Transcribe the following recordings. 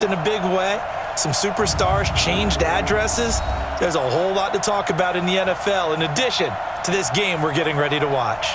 in a big way. Some superstars changed addresses. There's a whole lot to talk about in the NFL in addition to this game we're getting ready to watch.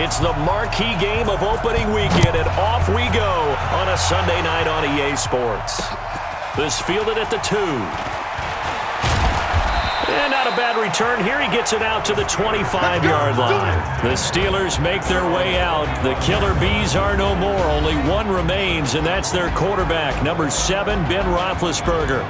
It's the marquee game of opening weekend, and off we go on a Sunday night on EA Sports. This fielded at the 2. And not a bad return here. He gets it out to the 25-yard line. The Steelers make their way out. The Killer Bees are no more. Only one remains, and that's their quarterback, number 7, Ben Roethlisberger.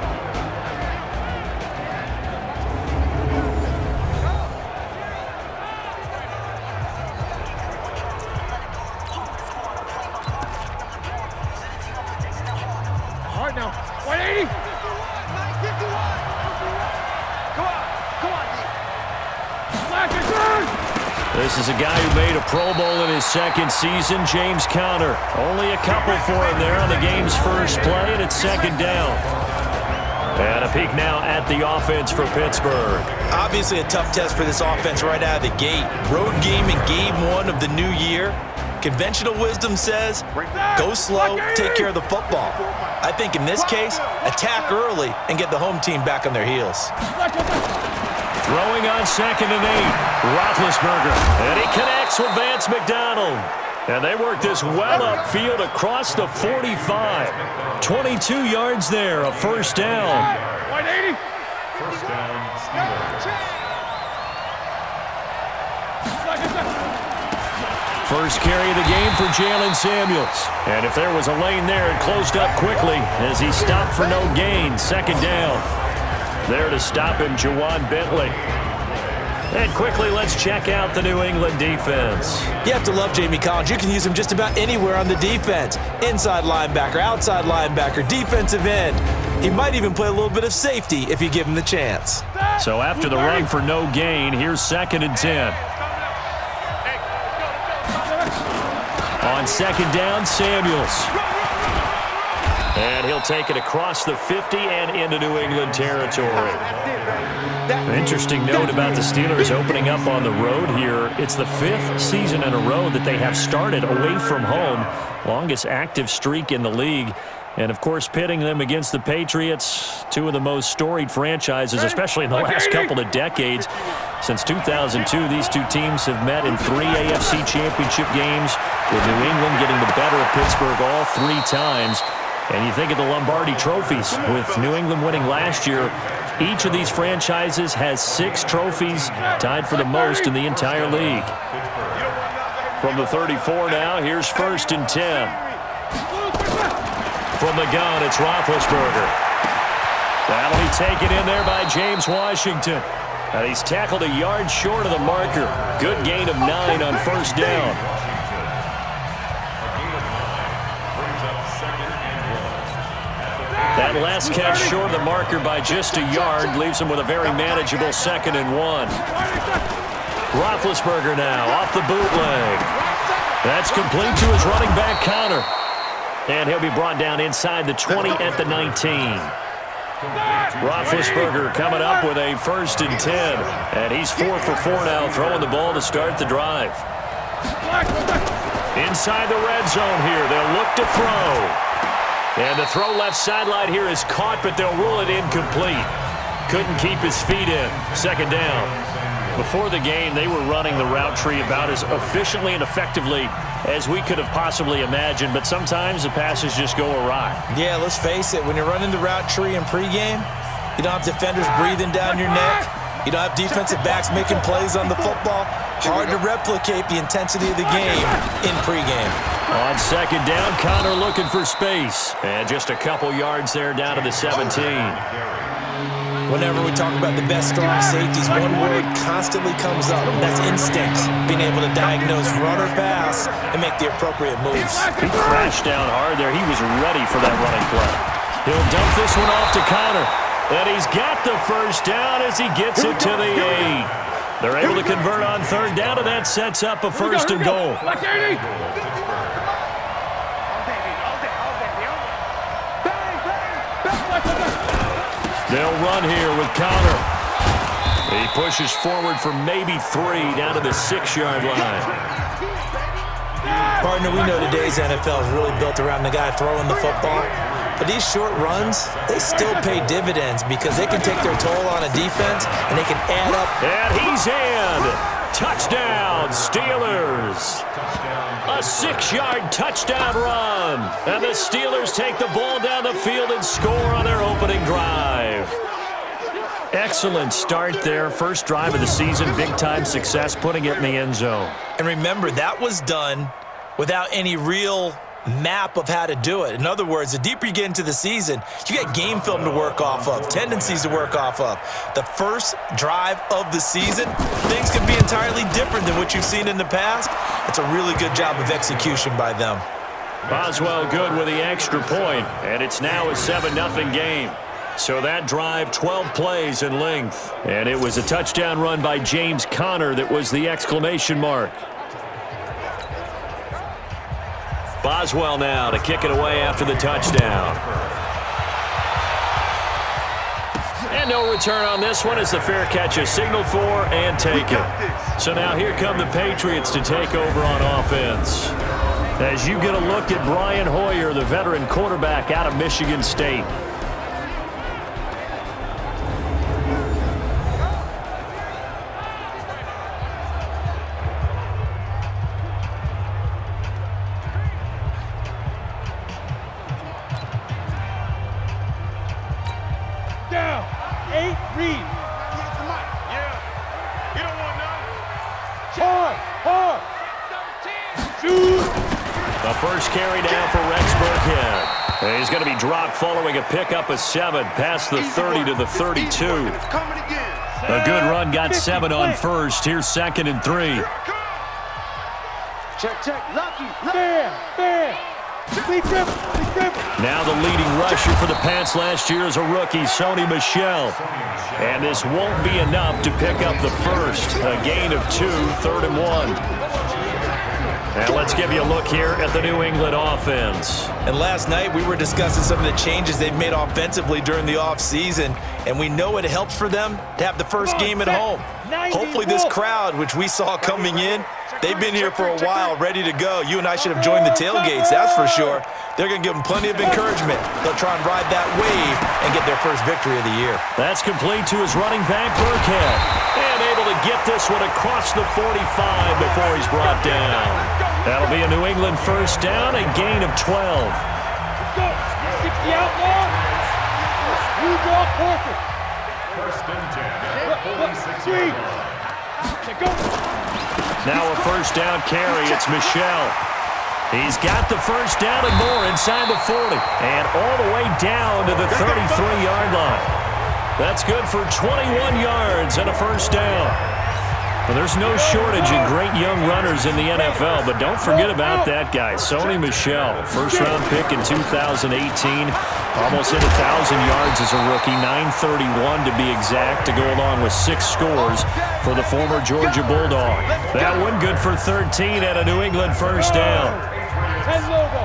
This is a guy who made a Pro Bowl in his second season, James Conner. Only a couple for him there on the game's first play, and it's second down. And a peek now at the offense for Pittsburgh. Obviously a tough test for this offense right out of the gate. Road game in game 1 of the new year. Conventional wisdom says, go slow, take care of the football. I think in this case, attack early and get the home team back on their heels. Throwing on 2nd and 8, Roethlisberger, and he connects with Vance McDonald. And they work this well upfield across the 45. 22 yards there, a first down. 180. First down, Steelers. First carry of the game for Jalen Samuels. And if there was a lane there, it closed up quickly as he stopped for no gain. Second down. There to stop him, Juwan Bentley. And quickly, let's check out the New England defense. You have to love Jamie Collins. You can use him just about anywhere on the defense. Inside linebacker, outside linebacker, defensive end. He might even play a little bit of safety if you give him the chance. So after the run for no gain, here's 2nd and 10. On 2nd down, Samuels. And he'll take it across the 50 and into New England territory. An interesting note about the Steelers opening up on the road here. It's the 5th season in a row that they have started away from home. Longest active streak in the league. And, of course, pitting them against the Patriots, two of the most storied franchises, especially in the last couple of decades. Since 2002, these two teams have met in 3 AFC championship games, with New England getting the better of Pittsburgh all 3 times. And you think of the Lombardi trophies, with New England winning last year. Each of these franchises has 6 trophies, tied for the most in the entire league. From the 34 now, here's 1st and 10. From the gun, it's Roethlisberger. That'll be taken in there by James Washington. And he's tackled a yard short of the marker. Good gain of 9 on first down. That last catch short of the marker by just a yard leaves him with a very manageable 2nd and 1. Roethlisberger now off the bootleg. That's complete to his running back, Conner. And he'll be brought down inside the 20 at the 19. Roethlisberger coming up with a 1st and 10. And he's 4 for 4 now, throwing the ball to start the drive. Inside the red zone here, they'll look to throw. And the throw left sideline here is caught, but they'll rule it incomplete. Couldn't keep his feet in. 2nd down. Before the game, they were running the route tree about as efficiently and effectively as we could have possibly imagined, but sometimes the passes just go awry. Yeah, let's face it, when you're running the route tree in pregame, you don't have defenders breathing down your neck. You don't have defensive backs making plays on the football. Hard to replicate the intensity of the game in pregame. On 2nd down, Conner looking for space. And just a couple yards there down to the 17. Whenever we talk about the best strong safeties, one word constantly comes up, and that's instincts. Being able to diagnose run or pass and make the appropriate moves. He crashed down hard there. He was ready for that running play. He'll dump this one off to Connor. And he's got the first down as he gets it to the 8. They're able to convert on third down, and that sets up a first and goal. They'll run here with Connor. He pushes forward for maybe 3 down to the 6-yard line. Partner, we know today's NFL is really built around the guy throwing the football. But these short runs, they still pay dividends because they can take their toll on a defense and they can add up. And he's in. Touchdown, Steelers. A 6-yard touchdown run. And the Steelers take the ball down the field and score on their opening drive. Excellent start there. First drive of the season. Big-time success putting it in the end zone. And remember, that was done without any real map of how to do it. In other words, the deeper you get into the season, you got game film to work off of, tendencies to work off of. The first drive of the season, things can be entirely different than what you've seen in the past. It's a really good job of execution by them. Boswell good with the extra point, and it's now a 7-0 game. So that drive, 12 plays in length. And it was a touchdown run by James Conner that was the exclamation mark. Boswell now to kick it away after the touchdown. And no return on this one as the fair catch is signaled for and taken. So now here come the Patriots to take over on offense. As you get a look at Brian Hoyer, the veteran quarterback out of Michigan State. The first carry down for Rex Burkhead. And he's going to be dropped following a pickup of 7 past the 30 to the 32. A good run got 7 on first. Here's 2nd and 3. Check. Lucky. Bam. Now the leading rusher for the Pats last year is a rookie, Sony Michel. And this won't be enough to pick up the first. A gain of 2, 3rd and 1. Now let's give you a look here at the New England offense. And last night we were discussing some of the changes they've made offensively during the offseason, and we know it helps for them to have the first game at home. Hopefully this crowd, which we saw coming in, they've been here for a while, ready to go. You and I should have joined the tailgates, that's for sure. They're going to give them plenty of encouragement. They'll try and ride that wave and get their first victory of the year. That's complete to his running back, Burkhead. And able to get this one across the 45 before he's brought down. That'll be a New England first down, a gain of 12. Let's go. 60 out long. You draw perfect. First and 10. 46 Go. Now a first down carry. It's Michel. He's got the first down and more inside the 40. And all the way down to the 33-yard line. That's good for 21 yards and a first down. Well, there's no shortage of great young runners in the NFL, but don't forget about that guy, Sony Michel. First-round pick in 2018. Almost hit 1,000 yards as a rookie, 931 to be exact, to go along with 6 scores for the former Georgia Bulldog. That one good for 13 and a New England first down. Head logo.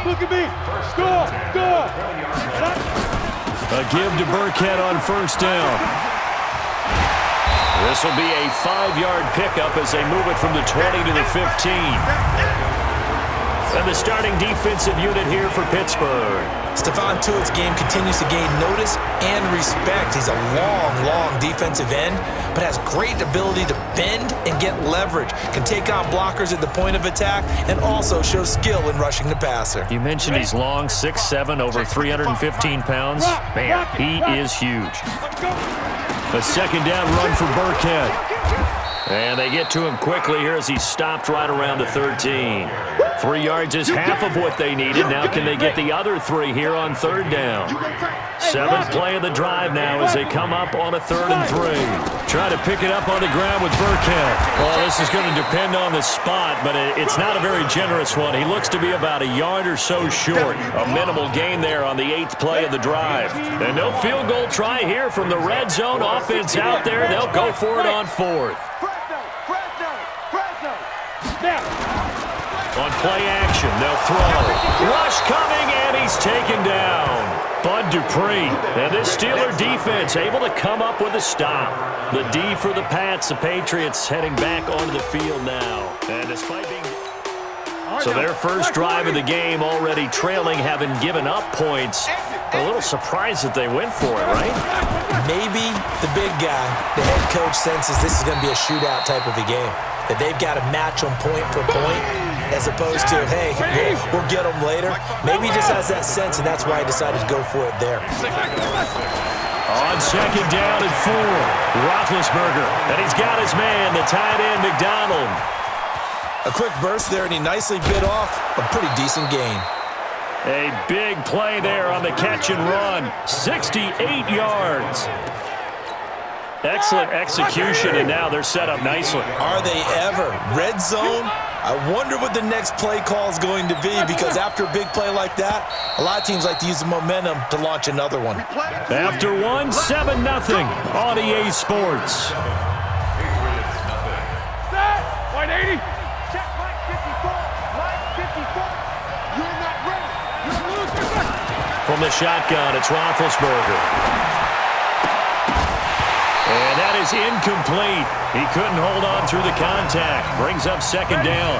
Look at me. Score. A give to Burkhead on first down. This will be a 5-yard pickup as they move it from the 20 to the 15. And the starting defensive unit here for Pittsburgh. Stephon Tuitt's game continues to gain notice and respect. He's a long defensive end, but has great ability to bend and get leverage. Can take on blockers at the point of attack and also shows skill in rushing the passer. You mentioned he's long, 6'7", over 315 pounds. Man, he is huge. A second down run for Burkhead. And they get to him quickly here as he's stopped right around the 13. 3 yards is half of what they needed. Now can they get the other 3 here on 3rd down? 7th play of the drive now as they come up on a 3rd and 3. Try to pick it up on the ground with Burkhead. Well, this is going to depend on the spot, but it's not a very generous one. He looks to be about a yard or so short. A minimal gain there on the 8th play of the drive. And no field goal try here from the red zone. Offense out there. They'll go for it on 4th. On play action, they'll throw. Rush coming, and he's taken down. Bud Dupree. And this Steeler defense able to come up with a stop. The D for the Pats. The Patriots heading back onto the field now. And despite being... So their first drive of the game already trailing, having given up points. A little surprised that they went for it, right? Maybe the big guy, the head coach, senses this is going to be a shootout type of a game. That they've got to match them point for point, as opposed to, hey, we'll get them later. Maybe he just has that sense, and that's why he decided to go for it there. On 2nd down and 4, Roethlisberger. And he's got his man, the tight end, McDonald. A quick burst there, and he nicely bit off a pretty decent gain. A big play there on the catch and run. 68 yards. Excellent execution, and now they're set up nicely. Are they ever? Red zone? I wonder what the next play call is going to be, because after a big play like that, a lot of teams like to use the momentum to launch another one. After one, 7-0 on EA Sports. White 80. Check Mike 54. Mike 54. You're not ready. You're losing. From the shotgun, it's Roethlisberger. And that is incomplete. He couldn't hold on through the contact. Brings up 2nd down.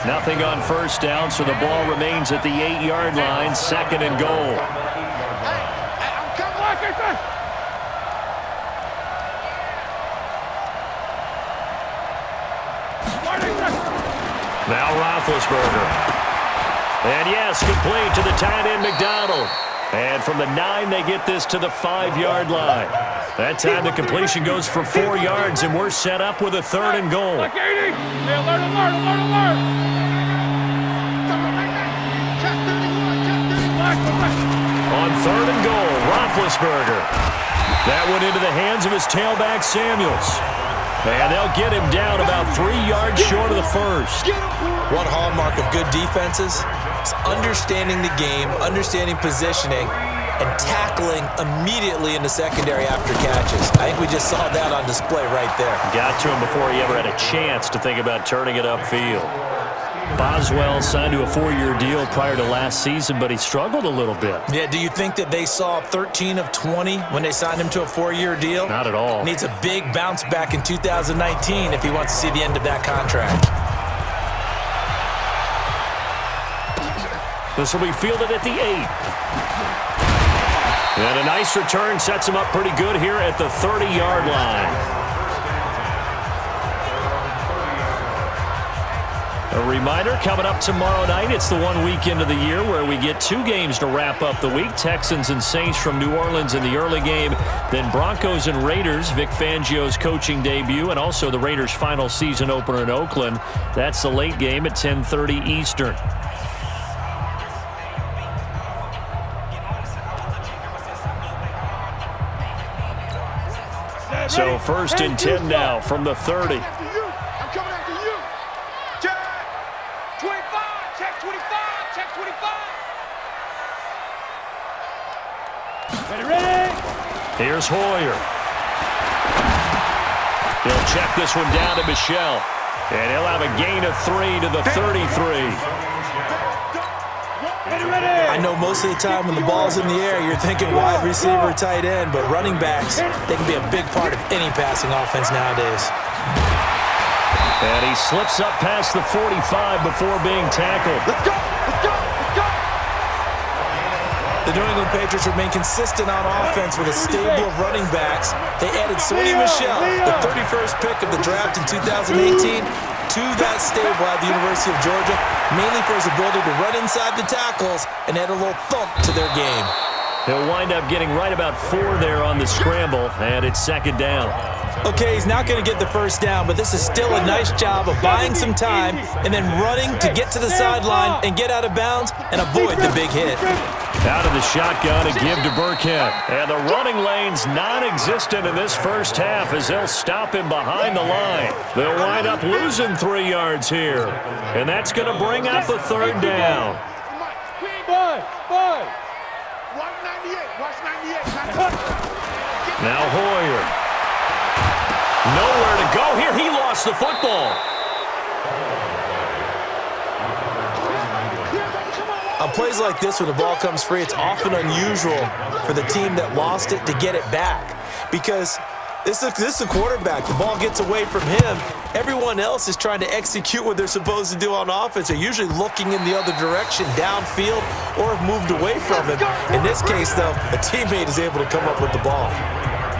Nothing on 1st down, so the ball remains at the 8-yard line, 2nd and goal. Now Roethlisberger. And yes, complete to the tight end, McDonald. And from the 9, they get this to the 5-yard line. That time the completion goes for 4 yards, and we're set up with a 3rd and goal. Alert, alert, alert, alert. On 3rd and goal, Roethlisberger. That went into the hands of his tailback, Samuels. And they'll get him down about 3 yards short of the 1st. One hallmark of good defenses is understanding the game, understanding positioning, and tackling immediately in the secondary after catches. I think we just saw that on display right there. Got to him before he ever had a chance to think about turning it upfield. Boswell signed to a 4-year deal prior to last season, but he struggled a little bit. Yeah, do you think that they saw 13 of 20 when they signed him to a 4-year deal? Not at all. Needs a big bounce back in 2019 if he wants to see the end of that contract. This will be fielded at the 8. And a nice return sets him up pretty good here at the 30-yard line. A reminder, coming up tomorrow night, it's the one weekend of the year where we get 2 games to wrap up the week. Texans and Saints from New Orleans in the early game. Then Broncos and Raiders, Vic Fangio's coaching debut, and also the Raiders' final season opener in Oakland. That's the late game at 10:30 Eastern. So 1st and 10 now from the 30. I'm coming after you. Check 25. Check 25. Check 25. Ready? Here's Hoyer. He'll check this one down to Michel. And he'll have a gain of 3 to the 33. I know most of the time when the ball's in the air, you're thinking wide receiver, tight end, but running backs, they can be a big part of any passing offense nowadays. And he slips up past the 45 before being tackled. Let's go. Let's go. Let's go. The New England Patriots remain consistent on offense with a stable of running backs. They added Sony Michel, the 31st pick of the draft in 2018, to that stable at the University of Georgia, mainly for his ability to run inside the tackles and add a little thump to their game. He'll wind up getting right about 4 there on the scramble, and it's second down. Okay, he's not going to get the first down, but this is still a nice job of buying some time and then running to get to the sideline and get out of bounds and avoid the big hit. Out of the shotgun, a give to Burkhead. And the running lane's non-existent in this first half as they'll stop him behind the line. They'll wind up losing 3 yards here. And that's going to bring up a third down. Now Hoyer. Nowhere to go here. He lost the football. On plays like this, when the ball comes free, it's often unusual for the team that lost it to get it back. Because this is a quarterback. The ball gets away from him. Everyone else is trying to execute what they're supposed to do on offense. They're usually looking in the other direction, downfield, or have moved away from him. In this case, though, a teammate is able to come up with the ball.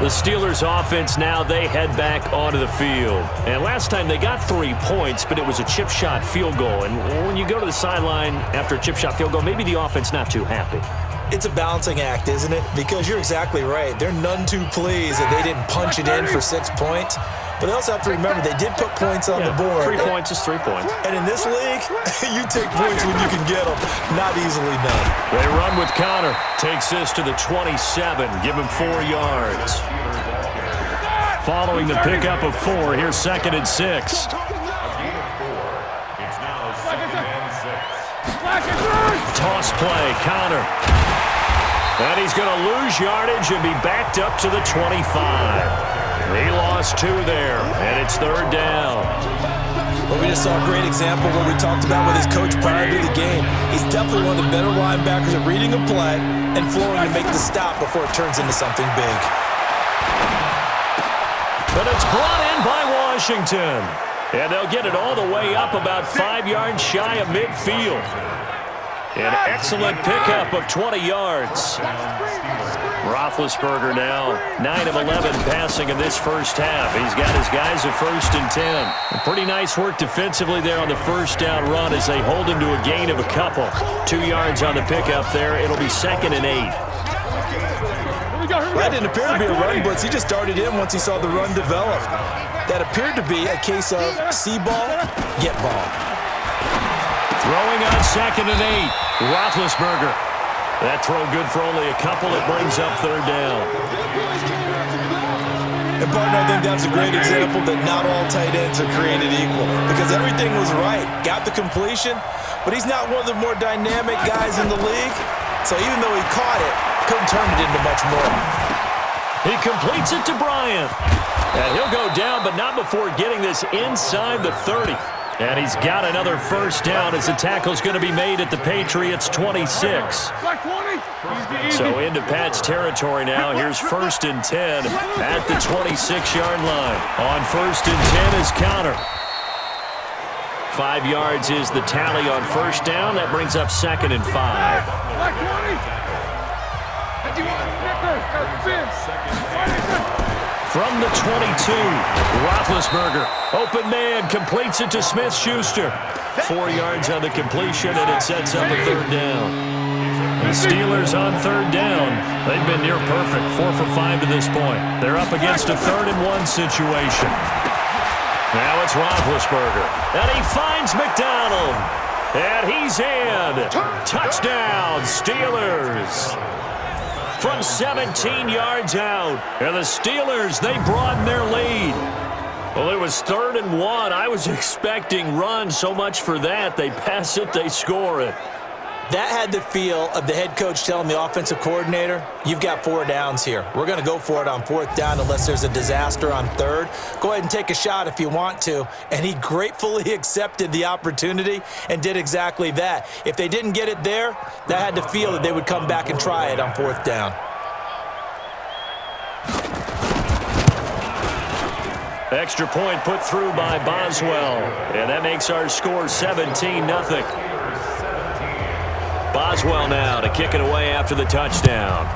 The Steelers offense now, they head back onto the field. And last time they got 3 points, but it was a chip shot field goal. And when you go to the sideline after a chip shot field goal, maybe the offense not too happy. It's a balancing act, isn't it? Because you're exactly right. They're none too pleased that they didn't punch it in for 6 points. But they also have to remember they did put points on the board. 3 points is 3 points. And in this league, you take points when you can get them. Not easily done. They run with Connor. Takes this to the 27. Give him 4 yards. Following the pickup of 4, here's 2nd and 6. It's now 2nd and 6. Toss play, Connor. And he's going to lose yardage and be backed up to the 25. He lost 2 there, and it's 3rd down. Well, we just saw a great example of what we talked about with his coach prior to the game. He's definitely one of the better linebackers at reading a play and flowing to make the stop before it turns into something big. But it's brought in by Washington. And they'll get it all the way up about 5 yards shy of midfield. An excellent pickup of 20 yards. Roethlisberger now 9 of 11 passing in this first half. He's got his guys at 1st and 10. Pretty nice work defensively there on the first down run as they hold him to a gain of a couple. 2 yards on the pickup there. It'll be 2nd and 8. That didn't appear to be a run blitz. He just darted in once he saw the run develop. That appeared to be a case of see ball, get ball. Throwing on 2nd and 8. Roethlisberger. That throw good for only a couple. It brings up 3rd down. And, partner, I think that's a great example that not all tight ends are created equal. Because everything was right. Got the completion, but he's not one of the more dynamic guys in the league. So even though he caught it, couldn't turn it into much more. He completes it to Bryant. And he'll go down, but not before getting this inside the 30. And he's got another first down as the tackle's going to be made at the Patriots' 26. So into Pat's territory now. Here's 1st and 10 at the 26-yard line. On 1st and 10 is Connor. 5 yards is the tally on first down. That brings up 2nd and 5. From the 22, Roethlisberger, open man, completes it to Smith-Schuster. 4 yards on the completion, and it sets up a 3rd down. The Steelers on 3rd down. They've been near perfect, 4 for 5 to this point. They're up against a 3rd and 1 situation. Now it's Roethlisberger, and he finds McDonald. And he's in. Touchdown, Steelers. From 17 yards out. And the Steelers, they broaden their lead. Well, it was 3rd and 1. I was expecting run. So much for that. They pass it, they score it. That had the feel of the head coach telling the offensive coordinator, you've got 4 downs here. We're going to go for it on 4th down unless there's a disaster on 3rd. Go ahead and take a shot if you want to. And he gratefully accepted the opportunity and did exactly that. If they didn't get it there, that had the feel that they would come back and try it on 4th down. Extra point put through by Boswell. And that makes our score 17-0. Boswell now to kick it away after the touchdown.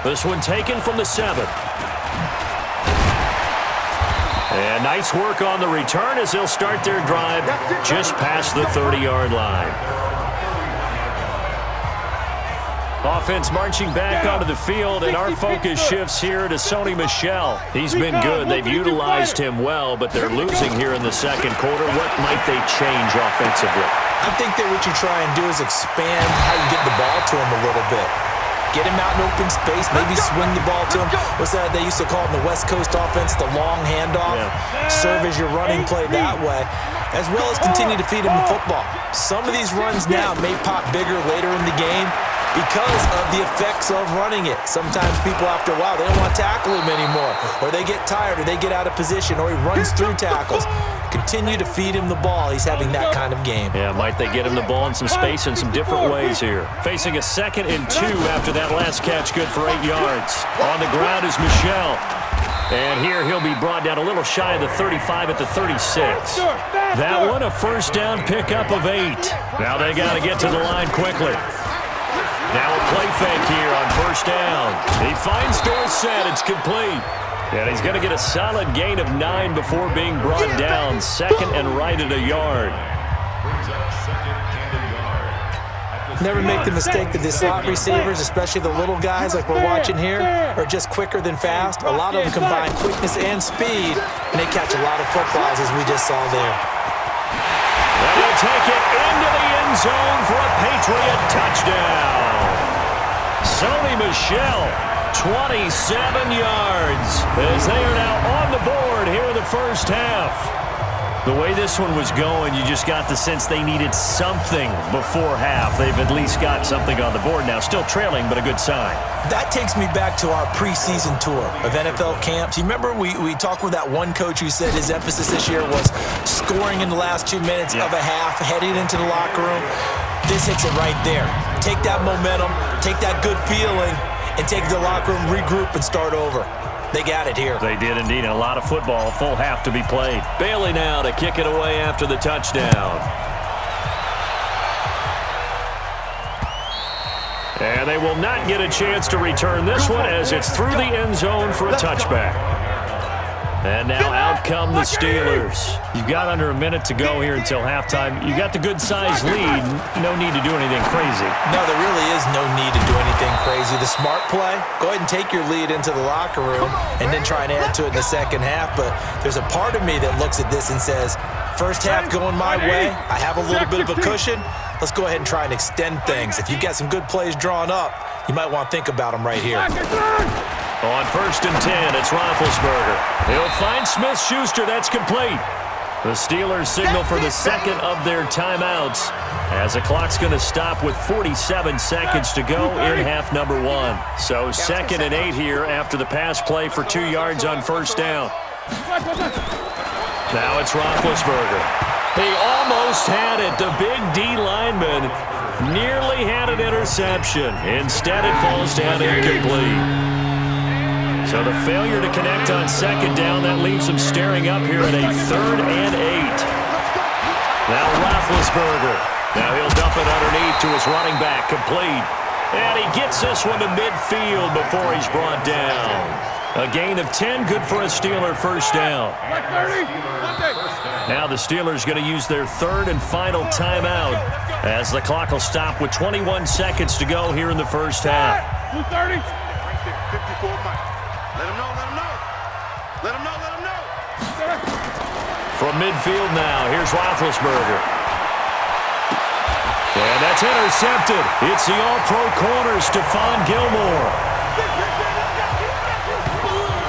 This one taken from the 7. And nice work on the return as they'll start their drive just past the 30-yard line. Offense marching back onto the field, and our focus shifts here to Sony Michel. He's been good. They've utilized him well, but they're losing here in the second quarter. What might they change offensively? I think that what you try and do is expand how you get the ball to him a little bit. Get him out in open space, maybe swing the ball to him. What's that they used to call in the West Coast offense, the long handoff? Yeah. Serve as your running play that way, as well as continue to feed him the football. Some of these runs now may pop bigger later in the game because of the effects of running it. Sometimes people, after a while, they don't want to tackle him anymore, or they get tired, or they get out of position, or he runs through tackles. Continue to feed him the ball. He's having that kind of game. Yeah, might they get him the ball in some space in some different ways here. Facing a 2nd and 2 after that last catch, good for 8 yards. On the ground is Michel. And here he'll be brought down a little shy of the 35 at the 36. That one a first down pickup of 8. Now they got to get to the line quickly. Now a play fake here on first down. He finds Dorsett. It's complete. And he's going to get a solid gain of 9 before being brought down. 2nd and right at a yard. Never make the mistake that the slot receivers, especially the little guys like we're watching here, are just quicker than fast. A lot of them combine quickness and speed, and they catch a lot of footballs, as we just saw there. And he'll take it into the end zone for a Patriot touchdown. Sony Michel, 27 yards, as they are now on the board here in the first half. The way this one was going, you just got the sense they needed something before half. They've at least got something on the board now. Still trailing, but a good sign. That takes me back to our preseason tour of NFL camps. You remember we talked with that one coach who said his emphasis this year was scoring in the last 2 minutes of a half, heading into the locker room. This hits it right there. Take that momentum, take that good feeling, and take the locker room, regroup, and start over. They got it here. They did indeed. And a lot of football, full half to be played. Bailey now to kick it away after the touchdown. And they will not get a chance to return this one as it's through the end zone for a touchback. And now out come the Steelers. You've got under a minute to go here until halftime. You got the good-sized lead. No need to do anything crazy. No, there really is no need to do anything crazy. The smart play, go ahead and take your lead into the locker room and then try and add to it in the second half. But there's a part of me that looks at this and says, first half going my way, I have a little bit of a cushion. Let's go ahead and try and extend things. If you've got some good plays drawn up, you might want to think about them right here. On 1st and 10, it's Roethlisberger. He'll find Smith-Schuster. That's complete. The Steelers signal for the second of their timeouts as the clock's going to stop with 47 seconds to go in half number 1. So 2nd and 8 here after the pass play for 2 yards on first down. Now it's Roethlisberger. He almost had it. The big D lineman nearly had an interception. Instead, it falls down incomplete. So the failure to connect on second down, that leaves him staring up here at a 3rd and 8. Now Roethlisberger. Now he'll dump it underneath to his running back, complete. And he gets this one to midfield before he's brought down. A gain of 10, good for a Steeler first down. Now the Steelers going to use their 3rd and final timeout as the clock will stop with 21 seconds to go here in the first half. 2:30. 54 Mike. Let him know, let him know. Let him know, let him know. From midfield now, here's Roethlisberger. And that's intercepted. It's the all-pro corner, Stephon Gilmore.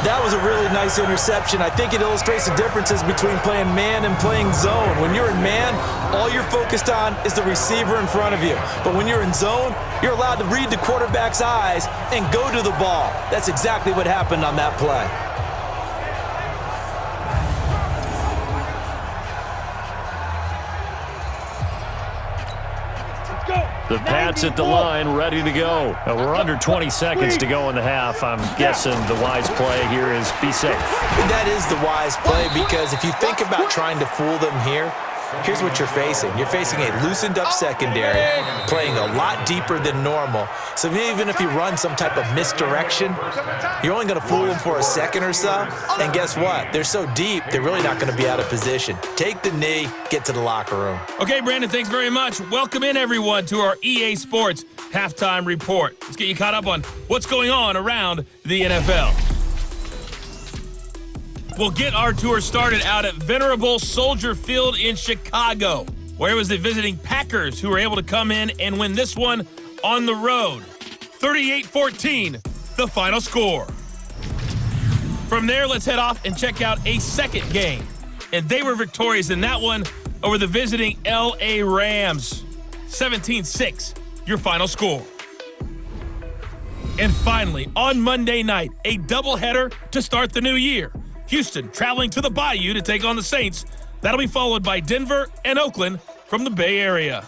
That was a really nice interception. I think it illustrates the differences between playing man and playing zone. When you're in man, all you're focused on is the receiver in front of you. But when you're in zone, you're allowed to read the quarterback's eyes and go to the ball. That's exactly what happened on that play. The Pats at the line, ready to go. We're under 20 seconds to go in the half. I'm guessing the wise play here is be safe. That is the wise play, because if you think about trying to fool them here, here's what you're facing. You're facing a loosened up secondary, playing a lot deeper than normal. So even if you run some type of misdirection, you're only going to fool them for a second or so. And guess what? They're so deep, they're really not going to be out of position. Take the knee, get to the locker room. Okay, Brandon, thanks very much. Welcome in, everyone, to our EA Sports halftime report. Let's get you caught up on what's going on around the NFL. We'll get our tour started out at Venerable Soldier Field in Chicago, where it was the visiting Packers who were able to come in and win this one on the road. 38-14, the final score. From there, let's head off and check out a second game. And they were victorious in that one over the visiting L.A. Rams. 17-6, your final score. And finally, on Monday night, a doubleheader to start the new year. Houston traveling to the Bayou to take on the Saints. That'll be followed by Denver and Oakland from the Bay Area.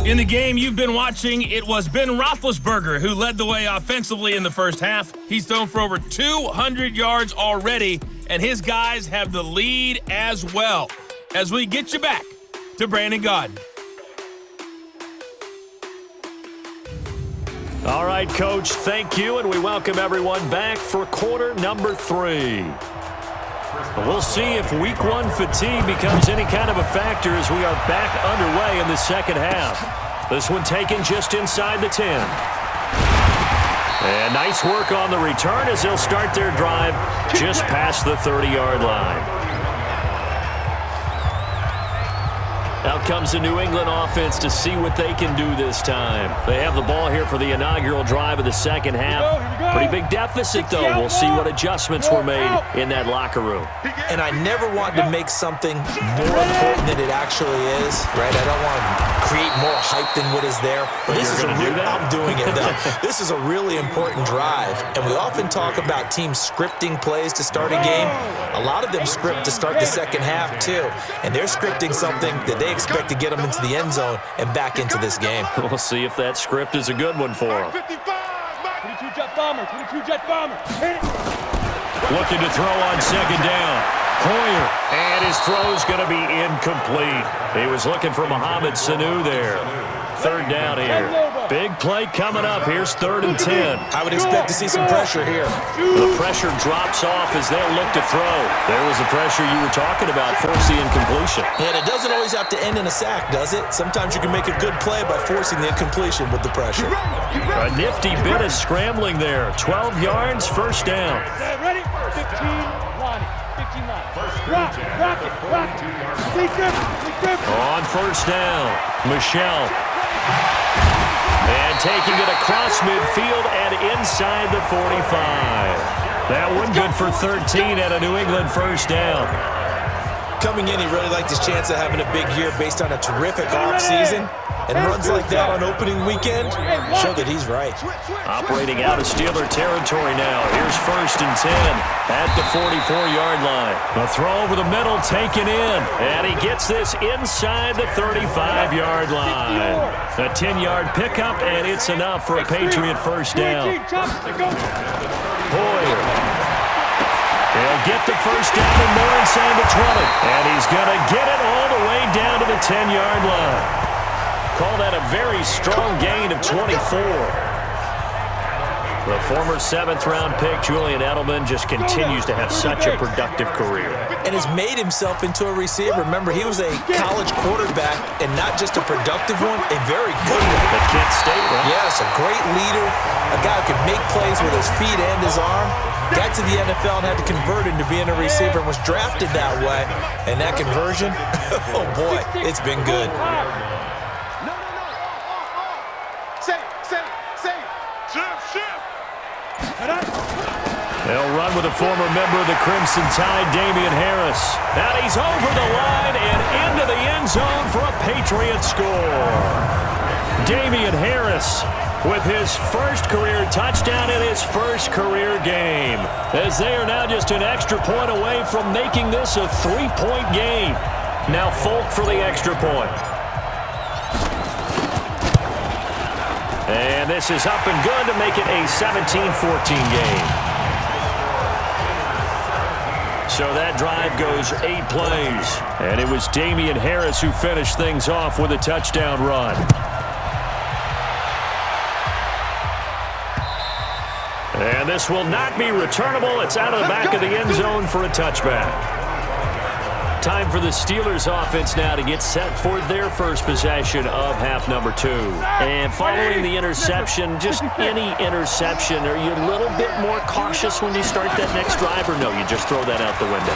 In the game you've been watching, it was Ben Roethlisberger who led the way offensively in the first half. He's thrown for over 200 yards already, and his guys have the lead as well. As we get you back to Brandon Gaudin. All right, Coach, thank you, and we welcome everyone back for quarter number 3. We'll see if week 1 fatigue becomes any kind of a factor as we are back underway in the second half. This one taken just inside the 10. And nice work on the return as they'll start their drive just past the 30-yard line. Out comes the New England offense to see what they can do this time. They have the ball here for the inaugural drive of the second half. Pretty big deficit, though. We'll see what adjustments were made in that locker room. And I never want to make something more important than it actually is, right? I don't want to create more hype than what is there. But this is I'm doing it, though. This is a really important drive. And we often talk about teams scripting plays to start a game. A lot of them script to start the second half, too. And they're scripting something that they expect to get them into the end zone and back into this game. We'll see if that script is a good one for them. 22 jet bomber, 22 jet bomber. Looking to throw on second down. Hoyer, and his throw's going to be incomplete. He was looking for Mohamed Sanu there. Third down here. Big play coming up. Here's 3rd and 10. I would expect to see some pressure here. The pressure drops off as they'll look to throw. There was the pressure you were talking about, forcing incompletion. And it doesn't always have to end in a sack, does it? Sometimes you can make a good play by forcing the incompletion with the pressure. A nifty bit of scrambling there. 12 yards, first down. Ready? 15, Lonnie. 15 line. Rock it. On first down, Michelle. And taking it across midfield and inside the 45. That one good for 13 and a New England first down. Coming in, he really liked his chance of having a big year based on a terrific offseason. And runs like that on opening weekend show that he's right. Operating out of Steeler territory now. Here's 1st and 10 at the 44-yard line. The throw over the middle taken in. And he gets this inside the 35-yard line. A 10-yard pickup, and it's enough for a Patriot first down. Hoyer. He'll get the first down and more inside the 20. And he's going to get it all the way down to the 10-yard line. Call that a very strong gain of 24. The former 7th-round pick, Julian Edelman, just continues to have such a productive career. And has made himself into a receiver. Remember, he was a college quarterback, and not just a productive one, a very good one. At Kent State, right? Yes, a great leader, a guy who could make plays with his feet and his arm. Got to the NFL and had to convert into being a receiver and was drafted that way. And that conversion, oh boy, it's been good. They'll run with a former member of the Crimson Tide, Damian Harris. And he's over the line and into the end zone for a Patriot score. Damian Harris with his first career touchdown in his first career game, as they are now just an extra point away from making this a 3-point game. Now Folk for the extra point. And this is up and good to make it a 17-14 game. So that drive goes 8 plays. And it was Damian Harris who finished things off with a touchdown run. And this will not be returnable. It's out of the back of the end zone for a touchback. Time for the Steelers offense now to get set for their first possession of half number 2. And following the interception, just any interception, are you a little bit more cautious when you start that next drive, or no, you just throw that out the window?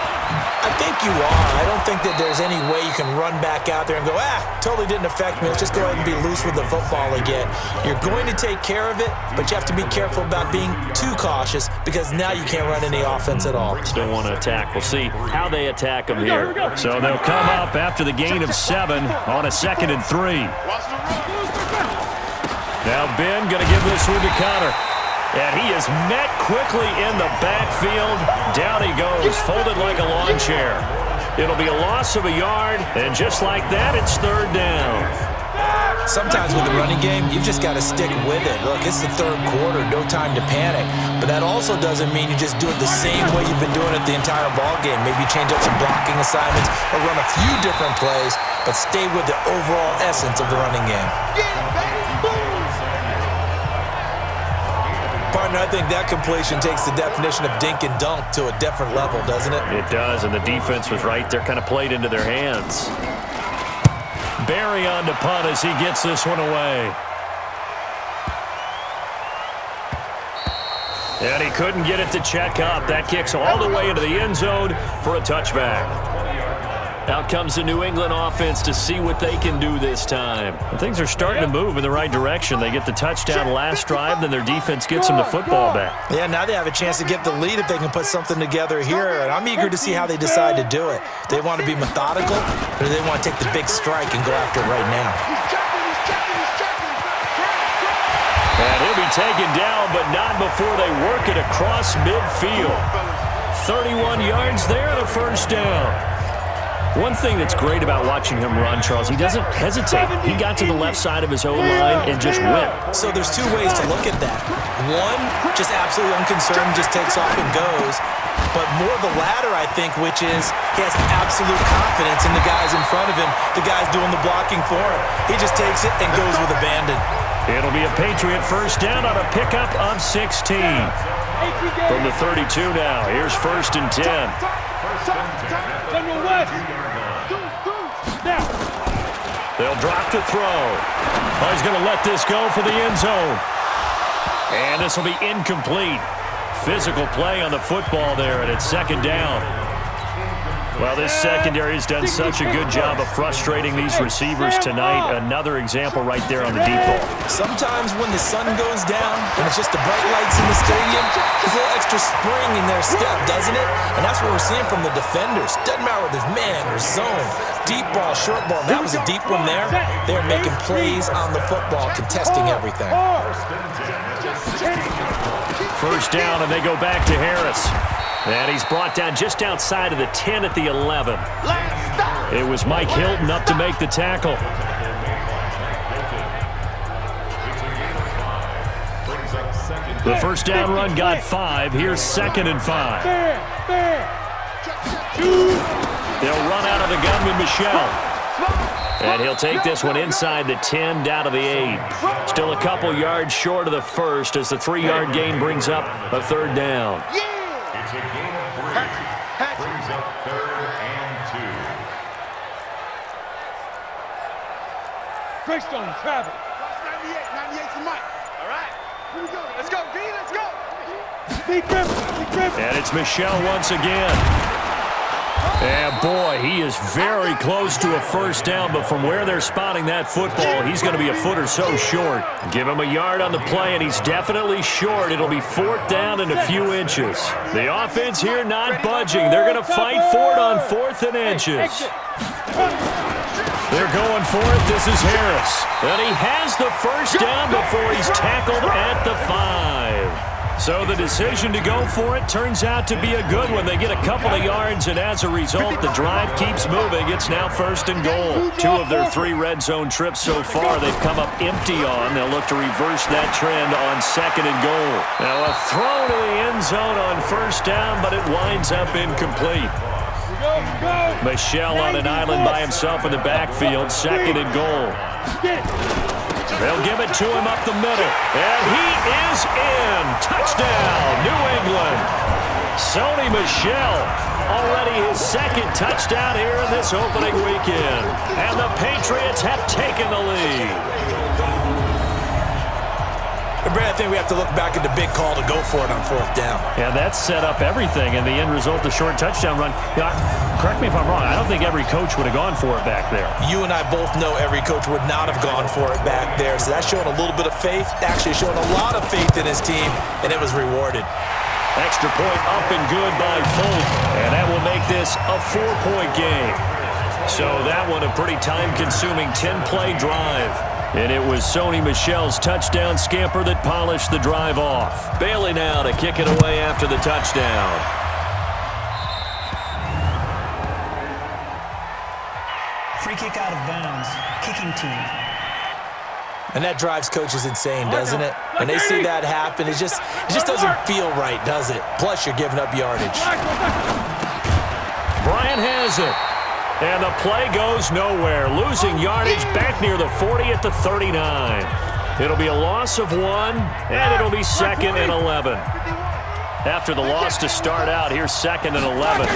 I think you are. I don't think that there's any way you can run back out there and go, totally didn't affect me. Let's just go ahead and be loose with the football again. You're going to take care of it, but you have to be careful about being too cautious because now you can't run any offense at all. Still want to attack. We'll see how they attack them here. So they'll come up after the gain of 7 on a 2nd and 3. Now Ben going to give this one to Connor. And he is met quickly in the backfield. Down he goes, folded like a lawn chair. It'll be a loss of a yard, and just like that, it's 3rd down. Sometimes with the running game, you've just got to stick with it. Look, it's the 3rd quarter, no time to panic. But that also doesn't mean you just do it the same way you've been doing it the entire ball game. Maybe change up some blocking assignments or run a few different plays, but stay with the overall essence of the running game. Partner, I think that completion takes the definition of dink and dunk to a different level, doesn't it? It does, and the defense was right there, kind of played into their hands. Barry on to punt as he gets this one away. And he couldn't get it to check up. That kicks all the way into the end zone for a touchback. Out comes the New England offense to see what they can do this time. And things are starting to move in the right direction. They get the touchdown last drive, then their defense gets them the football back. Yeah, now they have a chance to get the lead if they can put something together here. And I'm eager to see how they decide to do it. They want to be methodical, or they want to take the big strike and go after it right now. And he'll be taken down, but not before they work it across midfield. 31 yards there and a 1st down. One thing that's great about watching him run, Charles, he doesn't hesitate. He got to the left side of his own line and just went. So there's 2 ways to look at that. One, just absolutely unconcerned, just takes off and goes. But more the latter, I think, which is he has absolute confidence in the guys in front of him, the guys doing the blocking for him. He just takes it and goes with abandon. It'll be a Patriot 1st down on a pickup of 16. From the 32 now, here's 1st and 10. They'll drop to throw. Oh, he's going to let this go for the end zone. And this will be incomplete. Physical play on the football there, and it's 2nd down. Well, this secondary has done such a good job of frustrating these receivers tonight. Another example right there on the deep ball. Sometimes when the sun goes down and it's just the bright lights in the stadium, there's a little extra spring in their step, doesn't it? And that's what we're seeing from the defenders. Doesn't matter whether it's man or zone, deep ball, short ball. That was a deep one there. They're making plays on the football, contesting everything. 1st down, and they go back to Harris. And he's brought down just outside of the 10 at the 11. It was Mike Hilton up to make the tackle. The 1st down run got 5. Here's 2nd and 5. They'll run out of the gun with Michelle. And he'll take this one inside the 10, down to the 8. Still a couple yards short of the 1st as the 3-yard gain brings up a 3rd down. It's a gain of 3. Brings up 3rd and 2. Greystone, travel. 98 for Mike. All right. Here we go. Let's go, B. Let's go. Big grip. And it's Michelle once again. And boy, he is very close to a 1st down, but from where they're spotting that football, he's going to be a foot or so short. Give him a yard on the play, and he's definitely short. It'll be 4th down and a few inches. The offense here not budging. They're going to fight for it on 4th and inches. They're going for it. This is Harris. And he has the 1st down before he's tackled at the 5. So the decision to go for it turns out to be a good one. They get a couple of yards, and as a result, the drive keeps moving. It's now 1st and goal. 2 of their 3 red zone trips so far they've come up empty on. They'll look to reverse that trend on 2nd and goal. Now a throw to the end zone on 1st down, but it winds up incomplete. Michelle on an island by himself in the backfield, 2nd and goal. They'll give it to him up the middle, and he is in. Touchdown, New England. Sony Michel Already his second touchdown here in this opening weekend. And the Patriots have taken the lead. And Brad, I think we have to look back at the big call to go for it on 4th down. Yeah, that set up everything, and the end result, the short touchdown run. Correct me if I'm wrong, I don't think every coach would have gone for it back there. You and I both know every coach would not have gone for it back there, so that's showing a little bit of faith, actually showing a lot of faith in his team, and it was rewarded. Extra point up and good by Folk, and that will make this a 4-point game. So that one a pretty time-consuming 10-play drive. And it was Sony Michel's touchdown scamper that polished the drive off. Bailey now to kick it away after the touchdown. Free kick out of bounds. Kicking team. And that drives coaches insane, doesn't it? When they see that happen, it just doesn't feel right, does it? Plus, you're giving up yardage. Bryant has it. And the play goes nowhere. Losing yardage back near the 40 at the 39. It'll be a loss of 1, and it'll be 2nd and 11. After the loss to start out, here's 2nd and 11.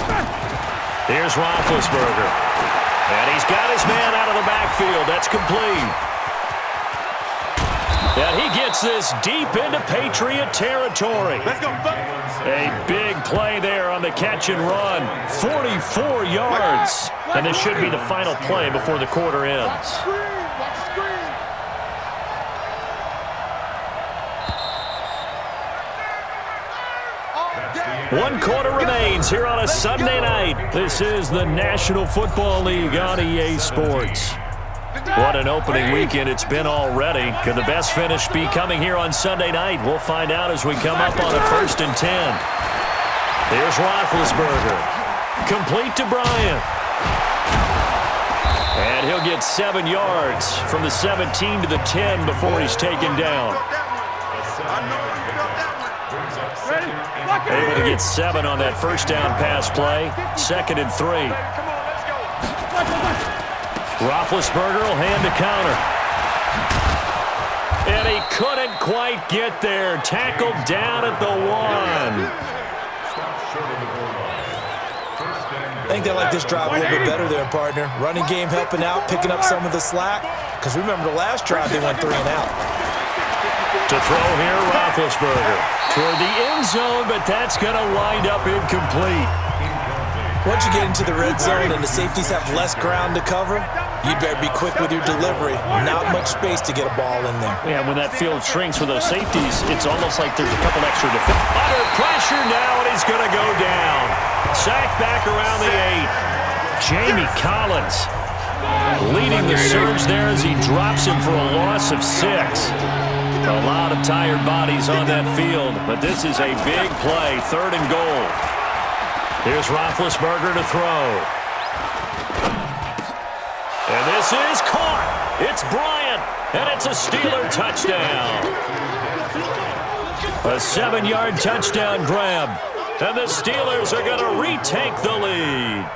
Here's Roethlisberger. And he's got his man out of the backfield. That's complete. And he gets this deep into Patriot territory. Let's go, A big play there on the catch and run. 44 yards. And this should be the final play before the quarter ends. One quarter remains here on a Sunday night. This is the National Football League on EA Sports. What an opening weekend it's been already. Could the best finish be coming here on Sunday night? We'll find out as we come up on a 1st and 10. Here's Roethlisberger. Complete to Bryant. And he'll get 7 yards from the 17 to the 10 before he's taken down. Able to get 7 on that 1st down pass play. 2nd and 3. Roethlisberger will hand the counter. And he couldn't quite get there. Tackled down at the 1. I think they like this drive a little bit better there, partner. Running game helping out, picking up some of the slack. Because remember the last drive, they went 3 and out. To throw here, Roethlisberger. Toward the end zone, but that's going to wind up incomplete. Once you get into the red zone and the safeties have less ground to cover, you better be quick with your delivery. Not much space to get a ball in there. Yeah, when that field shrinks with those safeties, it's almost like there's a couple extra defenders. Under pressure now, and he's going to go down. Sacked back around the 8. Jamie Collins leading the surge there as he drops him for a loss of 6. A lot of tired bodies on that field, but this is a big play, 3rd and goal. Here's Roethlisberger to throw. And this is caught. It's Bryant, and it's a Steeler touchdown. A 7-yard touchdown grab, and the Steelers are going to retake the lead.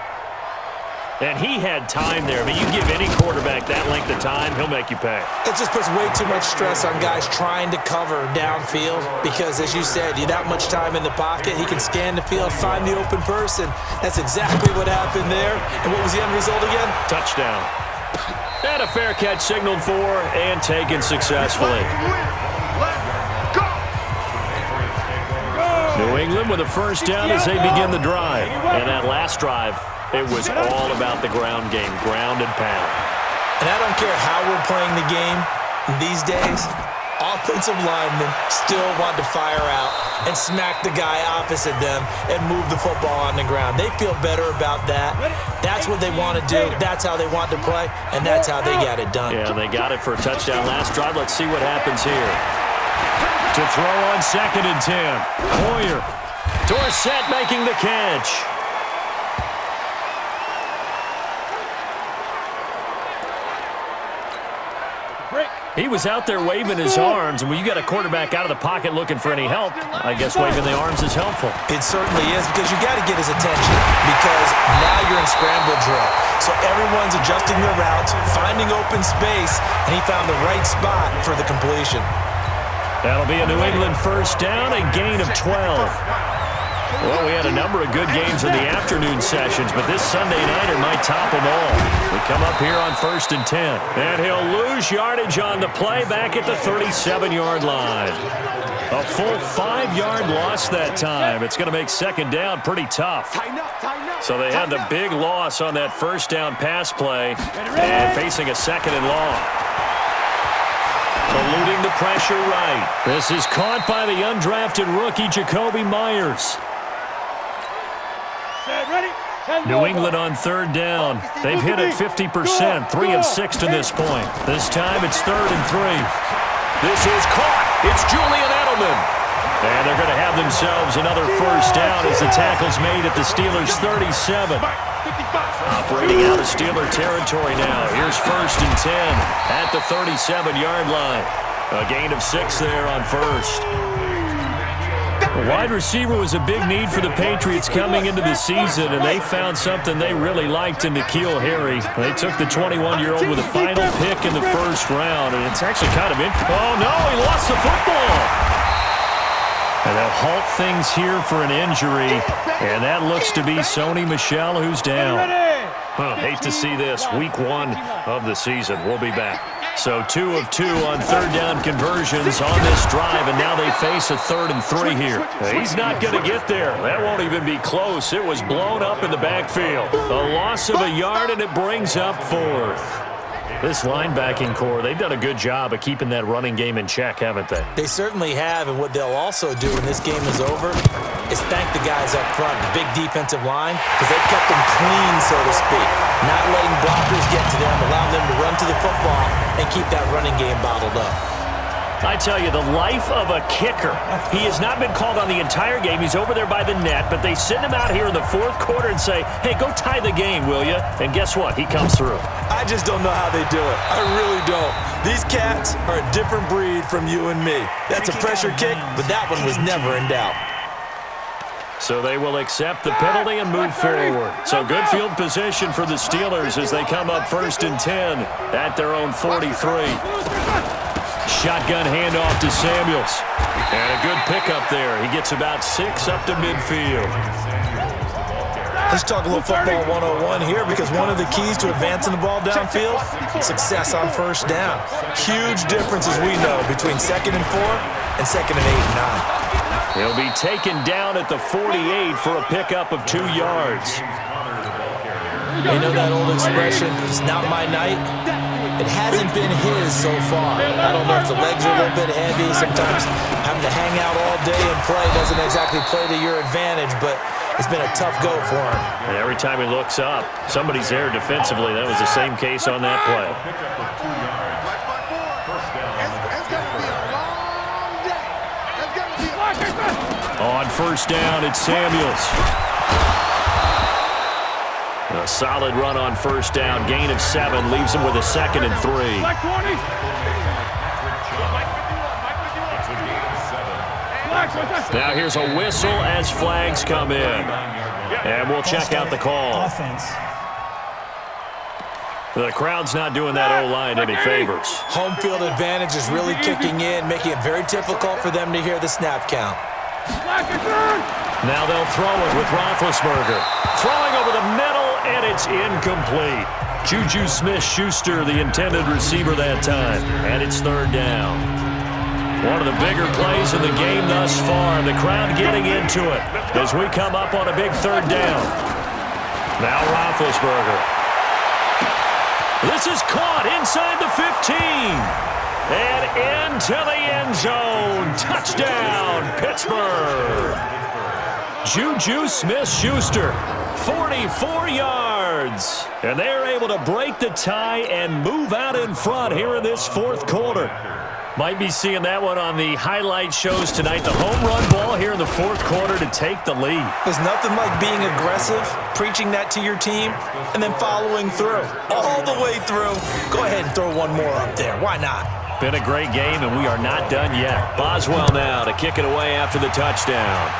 And he had time there. I mean, you give any quarterback that length of time, he'll make you pay. It just puts way too much stress on guys trying to cover downfield because, as you said, you that much time in the pocket, he can scan the field, find the open person. That's exactly what happened there. And what was the end result again? Touchdown. And a fair catch signaled for and taken successfully. New England with a 1st down as they begin the drive. And that last drive, it was all about the ground game, ground and pound. And I don't care how we're playing the game these days, offensive linemen still want to fire out and smack the guy opposite them and move the football on the ground. They feel better about that. That's what they want to do. That's how they want to play, and that's how they got it done. Yeah, they got it for a touchdown last drive. Let's see what happens here. To throw on 2nd and 10. Hoyer. Dorsett making the catch. He was out there waving his arms, and when you got a quarterback out of the pocket looking for any help, I guess waving the arms is helpful. It certainly is, because you got to get his attention, because now you're in scramble drill. So everyone's adjusting their routes, finding open space, and he found the right spot for the completion. That'll be a New England 1st down, a gain of 12. Well, we had a number of good games in the afternoon sessions, but this Sunday nighter might top them all. We come up here on 1st and 10. And he'll lose yardage on the play back at the 37-yard line. A full 5-yard loss that time. It's going to make second down pretty tough. So they had the big loss on that first down pass play and facing a second and long. Eluding the pressure right. This is caught by the undrafted rookie Jacoby Myers. New England on 3rd down. They've hit it 50%, 3 of 6 to this point. This time it's 3rd and 3. This is caught. It's Julian Edelman. And they're going to have themselves another first down as the tackle's made at the Steelers' 37. Operating out of Steeler territory now. Here's 1st and 10 at the 37-yard line. A gain of 6 there on 1st. A wide receiver was a big need for the Patriots coming into the season, and they found something they really liked in N'Keal Harry. They took the 21-year-old with a final pick in the 1st round, and it's actually kind of oh, no, he lost the football. And they'll halt things here for an injury, and that looks to be Sony Michel, who's down. Hate to see this. Week 1 of the season. We'll be back. So 2 of 2 on 3rd down conversions on this drive, and now they face a 3rd and 3 here. He's not going to get there. That won't even be close. It was blown up in the backfield. A loss of a yard, and it brings up 4th. This linebacking core, they've done a good job of keeping that running game in check, haven't they? They certainly have, and what they'll also do when this game is over is thank the guys up front, the big defensive line, because they've kept them clean, so to speak. Not letting blockers get to them, allowing them to run to the football and keep that running game bottled up. I tell you, the life of a kicker. He has not been called on the entire game. He's over there by the net, but they send him out here in the 4th quarter and say, hey, go tie the game, will you? And guess what? He comes through. I just don't know how they do it. I really don't. These cats are a different breed from you and me. That's a pressure kick, but that one was never in doubt. So they will accept the penalty and move forward. So good field position for the Steelers as they come up 1st and 10 at their own 43. Shotgun handoff to Samuels. And a good pickup there. He gets about 6 up to midfield. Let's talk a little football 101 here, because one of the keys to advancing the ball downfield, success on 1st down. Huge difference, as we know, between 2nd and 4 and 2nd and 8 and 9. He'll be taken down at the 48 for a pickup of 2 yards. You know that old expression, it's not my night? It hasn't been his so far. I don't know if the legs are a little bit heavy. Sometimes having to hang out all day and play doesn't exactly play to your advantage, but it's been a tough go for him. And every time he looks up, somebody's there defensively. That was the same case on that play. On 1st down, it's Samuels. A solid run on 1st down. Gain of 7 leaves him with a 2nd and 3. Now here's a whistle as flags come in. And we'll check out the call. Offense. The crowd's not doing that O-line any favors. Home field advantage is really kicking in, making it very difficult for them to hear the snap count. Now they'll throw it with Roethlisberger. Throwing over the middle, and it's incomplete. Juju Smith-Schuster, the intended receiver that time. And it's 3rd down. One of the bigger plays in the game thus far. The crowd getting into it as we come up on a big 3rd down. Now Roethlisberger. This is caught inside the 15. And into the end zone. Touchdown, Pittsburgh. Juju Smith-Schuster, 44 yards. And they're able to break the tie and move out in front here in this 4th quarter. Might be seeing that one on the highlight shows tonight. The home run ball here in the 4th quarter to take the lead. There's nothing like being aggressive, preaching that to your team, and then following through. All the way through. Go ahead and throw one more up there. Why not? Been a great game, and we are not done yet. Boswell now to kick it away after the touchdown.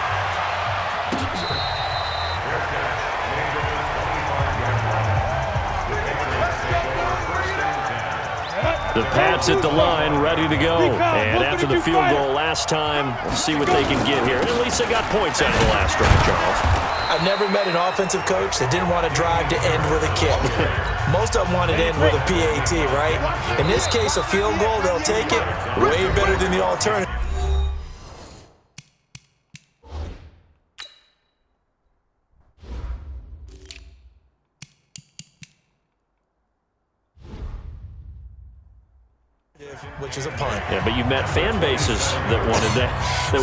The Pats at the line, ready to go. And after the field goal last time, we'll see what they can get here. At least they got points out of the last drive, Charles. I've never met an offensive coach that didn't want to drive to end with a kick. Most of them want to end with a PAT, right? In this case, a field goal, they'll take it. Way better than the alternative. Which is a punt. Yeah, but you've met fan bases that wanted that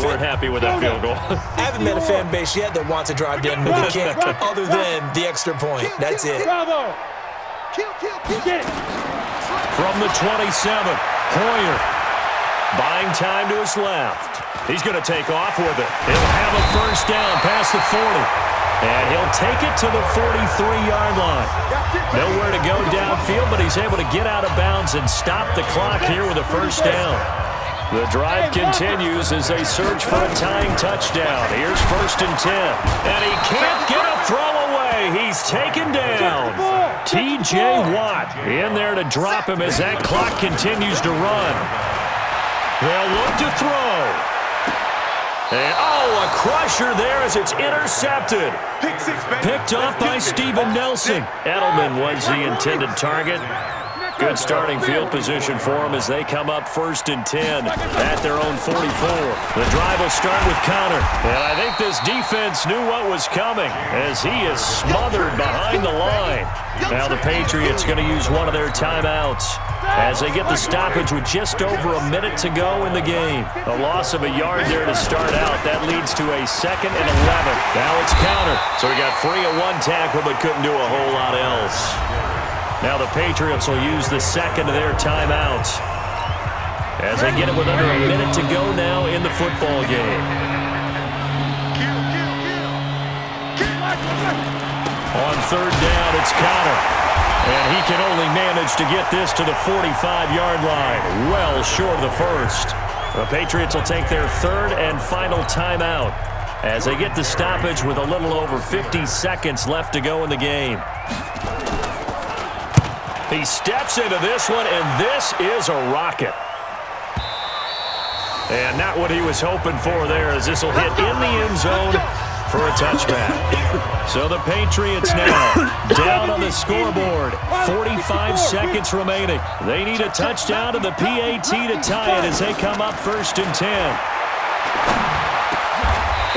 weren't happy with that field goal. I haven't met a fan base yet that wants to drive to end with a kick, other than the extra point. That's it. Bravo. Get it. From the 27, Hoyer buying time to his left. He's going to take off with it. He'll have a first down past the 40. And he'll take it to the 43-yard line. Nowhere to go downfield, but he's able to get out of bounds and stop the clock here with a first down. The drive continues as they search for a tying touchdown. Here's 1st and 10. And he can't get a throw away. He's taken down. T.J. Watt in there to drop him as that clock continues to run. They'll look to throw. And, a crusher there as it's intercepted. Picked up by Steven Nelson. Edelman was the intended target. Good starting field position for them as they come up 1st and 10 at their own 44. The drive will start with Connor. And I think this defense knew what was coming as he is smothered behind the line. Now the Patriots going to use one of their timeouts as they get the stoppage with just over a minute to go in the game. A loss of a yard there to start out. That leads to a 2nd and 11. Now it's Connor. So he got free of one tackle but couldn't do a whole lot else. Now the Patriots will use the 2nd of their timeouts as they get it with under a minute to go now in the football game. On 3rd down, it's Connor. And he can only manage to get this to the 45-yard line, well short of the first. The Patriots will take their 3rd and final timeout as they get the stoppage with a little over 50 seconds left to go in the game. He steps into this one, and this is a rocket. And not what he was hoping for there, as this will hit in the end zone for a touchback. So the Patriots now down on the scoreboard. 45 seconds remaining. They need a touchdown to the PAT to tie it as they come up 1st and 10.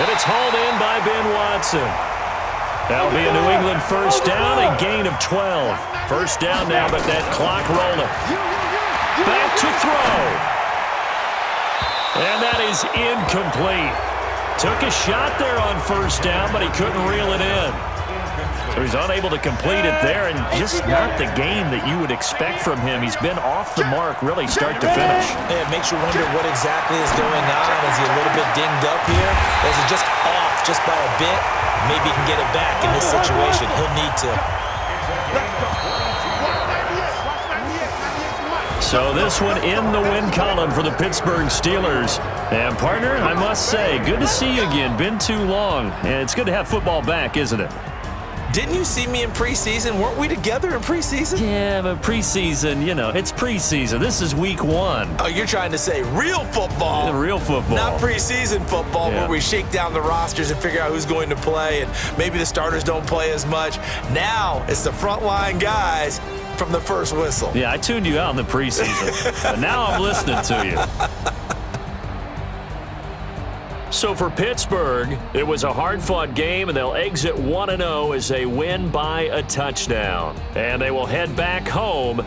And it's hauled in by Ben Watson. That'll be a New England first down, a gain of 12. First down now, but that clock rolling. Back to throw. And that is incomplete. Took a shot there on 1st down, but he couldn't reel it in. So he's unable to complete it there, and just not the game that you would expect from him. He's been off the mark really start to finish. Yeah, it makes you wonder what exactly is going on. Is he a little bit dinged up here? Or is he just off just by a bit? Maybe he can get it back in this situation. He'll need to. So this one in the win column for the Pittsburgh Steelers. And, partner, I must say, good to see you again. Been too long. And it's good to have football back, isn't it? Didn't you see me in preseason? Weren't we together in preseason? Yeah, but preseason, it's preseason. This is week 1. Oh, you're trying to say real football. Real football. Not preseason football where we shake down the rosters and figure out who's going to play, and maybe the starters don't play as much. Now it's the frontline guys from the first whistle. Yeah, I tuned you out in the preseason. But now I'm listening to you. So for Pittsburgh, it was a hard-fought game, and they'll exit 1-0 as they win by a touchdown. And they will head back home